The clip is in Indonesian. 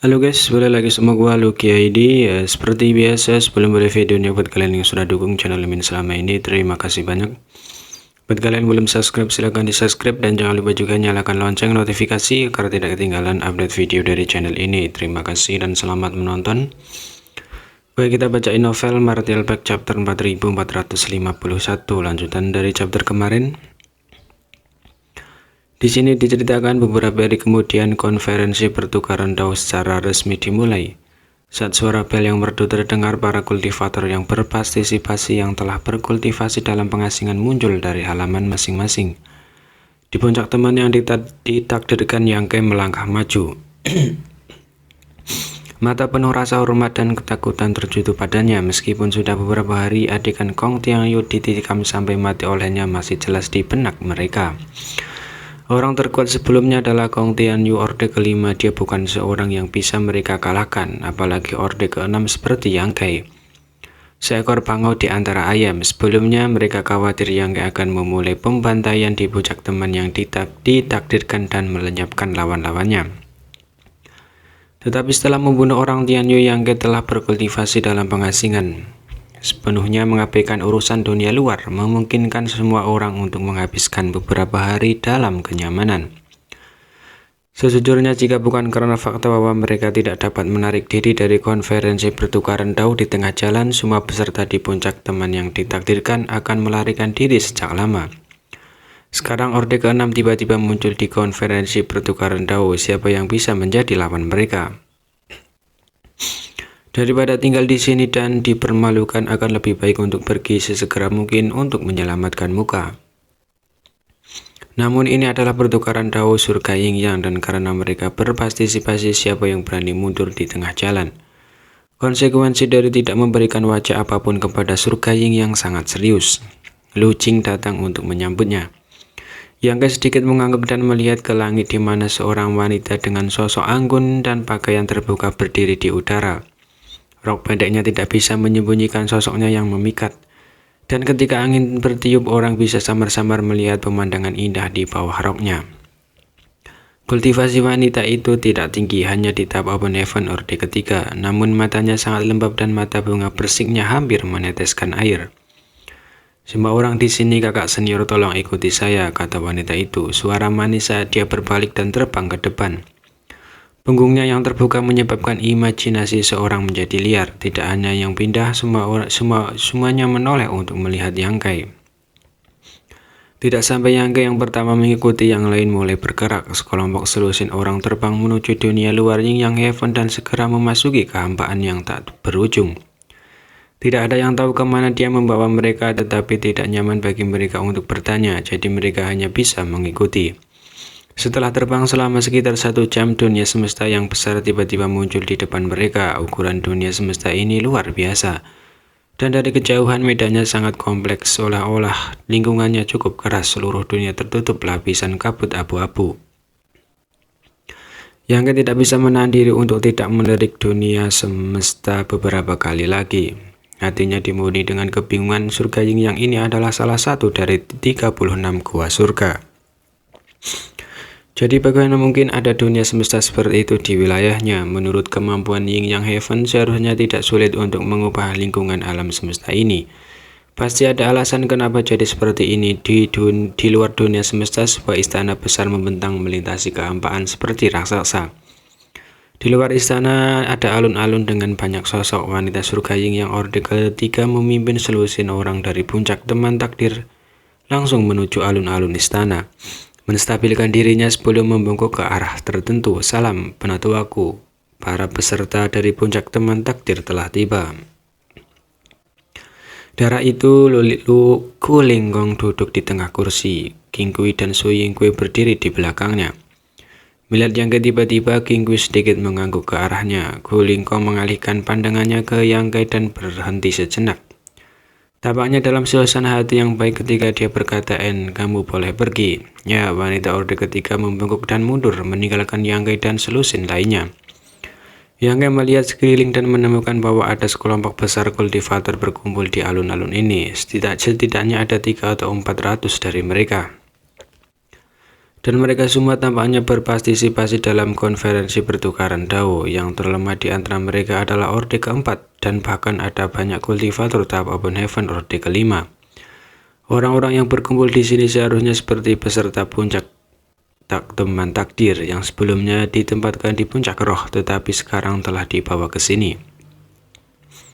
Halo guys, balik lagi sama gua Lucky ID. Seperti biasa sebelum mulai videonya, buat kalian yang sudah dukung channel Mimin selama ini, terima kasih banyak. Buat kalian yang belum subscribe, silahkan di subscribe dan jangan lupa juga nyalakan lonceng notifikasi agar tidak ketinggalan update video dari channel ini. Terima kasih dan selamat menonton. Baik, kita bacain novel Martial Back chapter 4451, lanjutan dari chapter kemarin. Di sini diceritakan beberapa hari kemudian konferensi pertukaran dao secara resmi dimulai. Saat suara bel yang merdu terdengar, para kultivator yang berpartisipasi yang telah berkultivasi dalam pengasingan muncul dari halaman masing-masing. Di puncak teman yang ditakdirkan, Yangke melangkah maju. Mata penuh rasa hormat dan ketakutan tertuju padanya. Meskipun sudah beberapa hari, adegan Kong Tianyu ditikam sampai mati olehnya masih jelas di benak mereka. Orang terkuat sebelumnya adalah Kong Tianyu Orde kelima. Dia bukan seorang yang bisa mereka kalahkan, apalagi Orde keenam seperti Yangke. Seekor bangau di antara ayam. Sebelumnya mereka khawatir Yangke akan memulai pembantaian di puncak teman yang ditakdirkan dan melenyapkan lawan-lawannya. Tetapi setelah membunuh orang Tianyu, Yangke telah berkultivasi dalam pengasingan, sepenuhnya mengabaikan urusan dunia luar, memungkinkan semua orang untuk menghabiskan beberapa hari dalam kenyamanan. Sejujurnya, jika bukan karena fakta bahwa mereka tidak dapat menarik diri dari konferensi pertukaran dao di tengah jalan, semua peserta di puncak teman yang ditakdirkan akan melarikan diri sejak lama. Sekarang Orde ke-6 tiba-tiba muncul di konferensi pertukaran dao. Siapa yang bisa menjadi lawan mereka? Daripada tinggal di sini dan dipermalukan, akan lebih baik untuk pergi sesegera mungkin untuk menyelamatkan muka. Namun ini adalah pertukaran dao surga Yin Yang, dan karena mereka berpartisipasi, siapa yang berani mundur di tengah jalan? Konsekuensi dari tidak memberikan wajah apapun kepada surga Yin Yang sangat serius. Lu Jing datang untuk menyambutnya. Yangke sedikit mengangguk dan melihat ke langit, di mana seorang wanita dengan sosok anggun dan pakaian terbuka berdiri di udara. Rok pendeknya tidak bisa menyembunyikan sosoknya yang memikat. Dan ketika angin bertiup, orang bisa samar-samar melihat pemandangan indah di bawah roknya. Kultivasi wanita itu tidak tinggi, hanya di tahap open heaven Orde ketiga. Namun matanya sangat lembab dan mata bunga bersiknya hampir meneteskan air. Semua orang di sini, kakak senior, tolong ikuti saya, kata wanita itu. Suara manis saat dia berbalik dan terbang ke depan. Punggungnya yang terbuka menyebabkan imajinasi seorang menjadi liar. Tidak hanya yang pindah, semuanya menoleh untuk melihat Yangke. Tidak sampai Yangke yang pertama mengikuti, yang lain mulai bergerak. Sekelompok selusin orang terbang menuju dunia luar Yin Yang Heaven dan segera memasuki kehampaan yang tak berujung. Tidak ada yang tahu kemana dia membawa mereka, tetapi tidak nyaman bagi mereka untuk bertanya, jadi mereka hanya bisa mengikuti. Setelah terbang selama sekitar 1 jam, dunia semesta yang besar tiba-tiba muncul di depan mereka. Ukuran dunia semesta ini luar biasa, dan dari kejauhan medannya sangat kompleks, seolah-olah lingkungannya cukup keras. Seluruh dunia tertutup lapisan kabut abu-abu. Yangke tidak bisa menahan diri untuk tidak melirik dunia semesta beberapa kali lagi. Hatinya dimurni dengan kebingungan. Surga Yin Yang ini adalah salah satu dari 36 gua surga. Jadi bagaimana mungkin ada dunia semesta seperti itu di wilayahnya? Menurut kemampuan Yin Yang Heaven, seharusnya tidak sulit untuk mengubah lingkungan alam semesta ini. Pasti ada alasan kenapa jadi seperti ini. Di luar dunia semesta, sebuah istana besar membentang melintasi kehampaan seperti raksasa. Di luar istana ada alun-alun dengan banyak sosok. Wanita surga Yin Yang Orde ketiga memimpin selusin orang dari puncak teman takdir langsung menuju alun-alun istana. Menstabilkan dirinya sebelum membungkuk ke arah tertentu. Salam, penatuaku. Para peserta dari puncak teman takdir telah tiba. Darah itu, Lu Kulinggong duduk di tengah kursi. King Kui dan Su Yingkui berdiri di belakangnya. Melihat Yangke, tiba-tiba King Kui sedikit mengangguk ke arahnya. Kulinggong mengalihkan pandangannya ke Yangke dan berhenti sejenak. Tampaknya dalam suasana hati yang baik ketika dia berkata, kamu boleh pergi. Ya, wanita Orde ketiga membungkuk dan mundur, meninggalkan Yangke dan selusin lainnya. Yangke melihat sekeliling dan menemukan bahwa ada sekelompok besar kultivator berkumpul di alun-alun ini. Setidaknya ada 300 atau 400 dari mereka. Dan mereka semua tampaknya berpartisipasi dalam konferensi pertukaran Dao. Yang terlemah di antara mereka adalah Orde keempat, dan bahkan ada banyak kultivator tahap Open Heaven Orde kelima. Orang-orang yang berkumpul di sini seharusnya seperti peserta puncak teman takdir yang sebelumnya ditempatkan di puncak roh, tetapi sekarang telah dibawa ke sini.